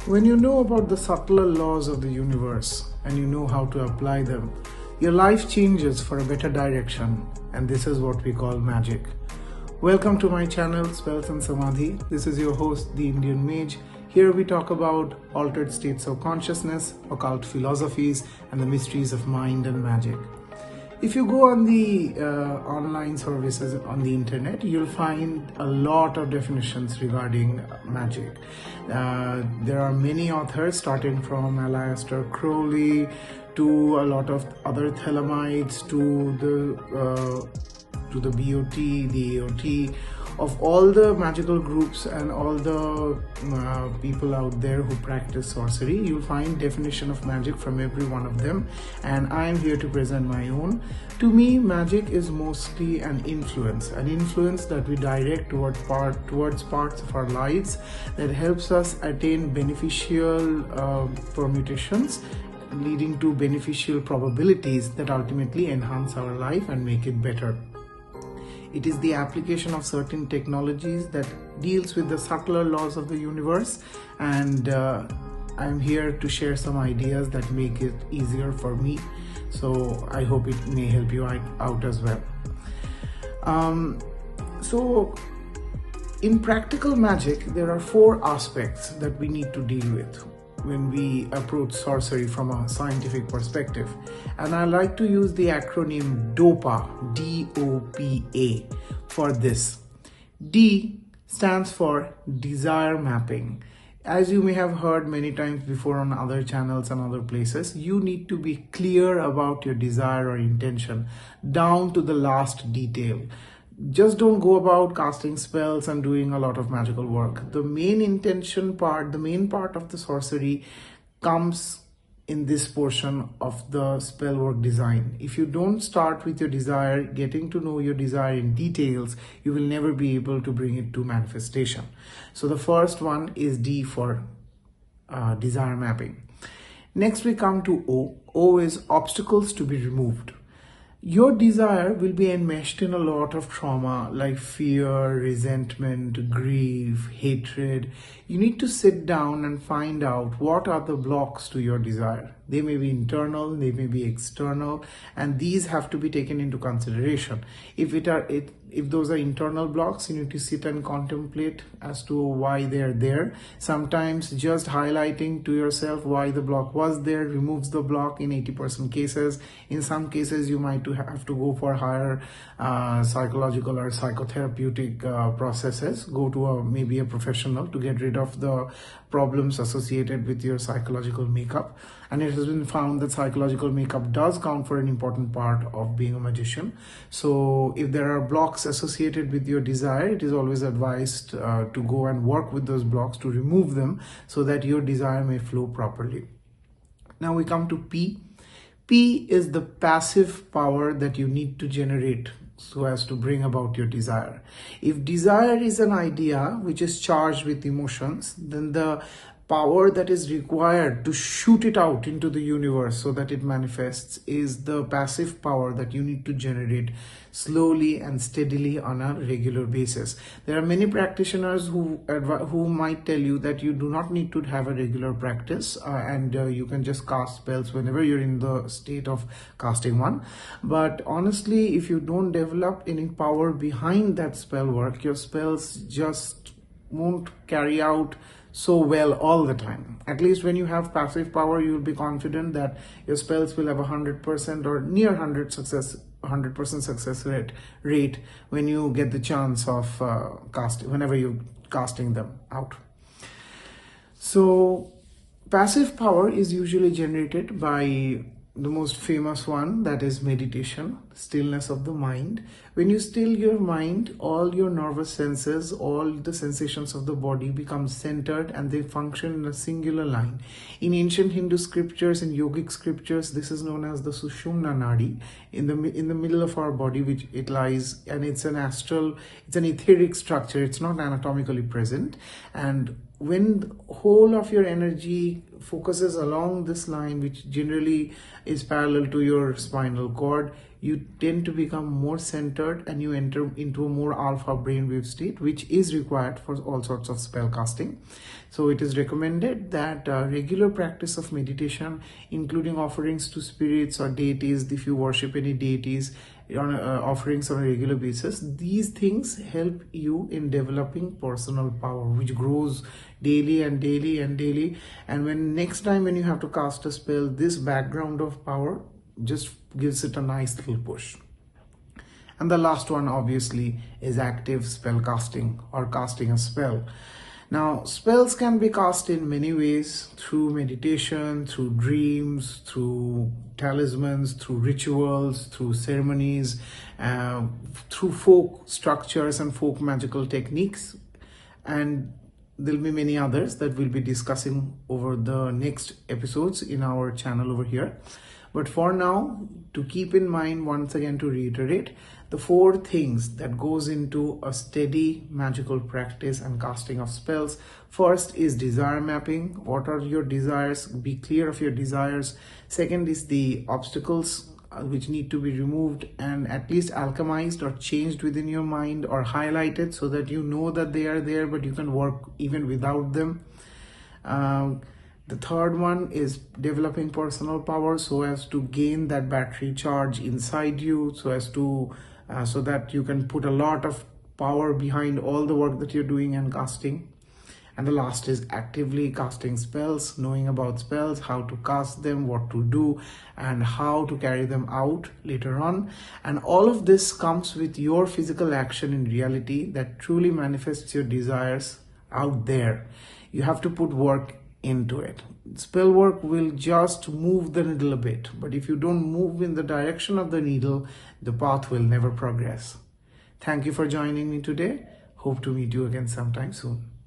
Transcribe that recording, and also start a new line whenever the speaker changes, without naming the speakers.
When you know about the subtler laws of the universe and you know how to apply them, your life changes for a better direction, and this is what we call magic. Welcome to my channel, Spells and Samadhi. This is your host, the Indian Mage. Here we talk about altered states of consciousness, occult philosophies, and the mysteries of mind and magic. If you go on the online services on the internet, you'll find a lot of definitions regarding magic. There are many authors, starting from Aleister Crowley to a lot of other Thelemites to the BOT, the AOT, of all the magical groups and all the people out there who practice sorcery. You'll find definition of magic from every one of them, and I am here to present my own. To me, magic is mostly an influence that we direct towards parts of our lives that helps us attain beneficial permutations, leading to beneficial probabilities that ultimately enhance our life and make it better. It is the application of certain technologies that deals with the subtler laws of the universe, and I'm here to share some ideas that make it easier for me. So I hope it may help you out as well. So in practical magic, there are 4 aspects that we need to deal with when we approach sorcery from a scientific perspective, and I like to use the acronym DOPA, D-O-P-A, for this. D stands for desire mapping. As you may have heard many times before on other channels and other places, you need to be clear about your desire or intention down to the last detail. Just don't go about casting spells and doing a lot of magical work. The main intention part, the main part of the sorcery comes in this portion of the spell work design. If you don't start with your desire, getting to know your desire in details, you will never be able to bring it to manifestation. So the first one is D for desire mapping. Next we come to O. O is obstacles to be removed. Your desire will be enmeshed in a lot of trauma like fear, resentment, grief, hatred. You need to sit down and find out what are the blocks to your desire. They may be internal, they may be external, and these have to be taken into consideration. If those are internal blocks, you need to sit and contemplate as to why they're there. Sometimes just highlighting to yourself why the block was there removes the block in 80% cases. In some cases, you might have to go for higher psychological or psychotherapeutic processes. Go to maybe a professional to get rid of the problems associated with your psychological makeup. And it has been found that psychological makeup does count for an important part of being a magician. So if there are blocks associated with your desire, it is always advised to go and work with those blocks to remove them so that your desire may flow properly. Now we come to P. P is the passive power that you need to generate so as to bring about your desire. If desire is an idea which is charged with emotions, then the power that is required to shoot it out into the universe so that it manifests is the passive power that you need to generate slowly and steadily on a regular basis. There are many practitioners who might tell you that you do not need to have a regular practice and you can just cast spells whenever you're in the state of casting one. But honestly, if you don't develop any power behind that spell work, your spells just won't carry out so well all the time. At least when you have passive power, you will be confident that your spells will have 100% or near 100% success rate when you get the chance of whenever you're casting them out. So passive power is usually generated by the most famous one, that is meditation, stillness of the mind. When you still your mind, all your nervous senses, all the sensations of the body become centered and they function in a singular line. In ancient Hindu scriptures and yogic scriptures, this is known as the Sushumna Nadi, in the middle of our body, which it lies, and it's an etheric structure. It's not anatomically present, and when the whole of your energy focuses along this line, which generally is parallel to your spinal cord, you tend to become more centered and you enter into a more alpha brainwave state, which is required for all sorts of spell casting. So it is recommended that regular practice of meditation, including offerings to spirits or deities, if you worship any deities, on offerings on a regular basis, these things help you in developing personal power, which grows daily and daily and daily. And when next time when you have to cast a spell, this background of power just gives it a nice little push. And the last one obviously is active spell casting or casting a spell. Now, spells can be cast in many ways: through meditation, through dreams, through talismans, through rituals, through ceremonies, through folk structures and folk magical techniques. And there'll be many others that we'll be discussing over the next episodes in our channel over here. But for now, to keep in mind, once again to reiterate, the 4 things that goes into a steady magical practice and casting of spells. First is desire mapping. What are your desires? Be clear of your desires. Second is the obstacles which need to be removed and at least alchemized or changed within your mind or highlighted so that you know that they are there, but you can work even without them. The third one is developing personal power so as to gain that battery charge inside you, so as to so that you can put a lot of power behind all the work that you're doing and casting. And the last is actively casting spells, knowing about spells, how to cast them, what to do, and how to carry them out later on. And all of this comes with your physical action in reality that truly manifests your desires out there. You have to put work into it. Spell work will just move the needle a bit, but if you don't move in the direction of the needle, the path will never progress. Thank you for joining me today. Hope to meet you again sometime soon.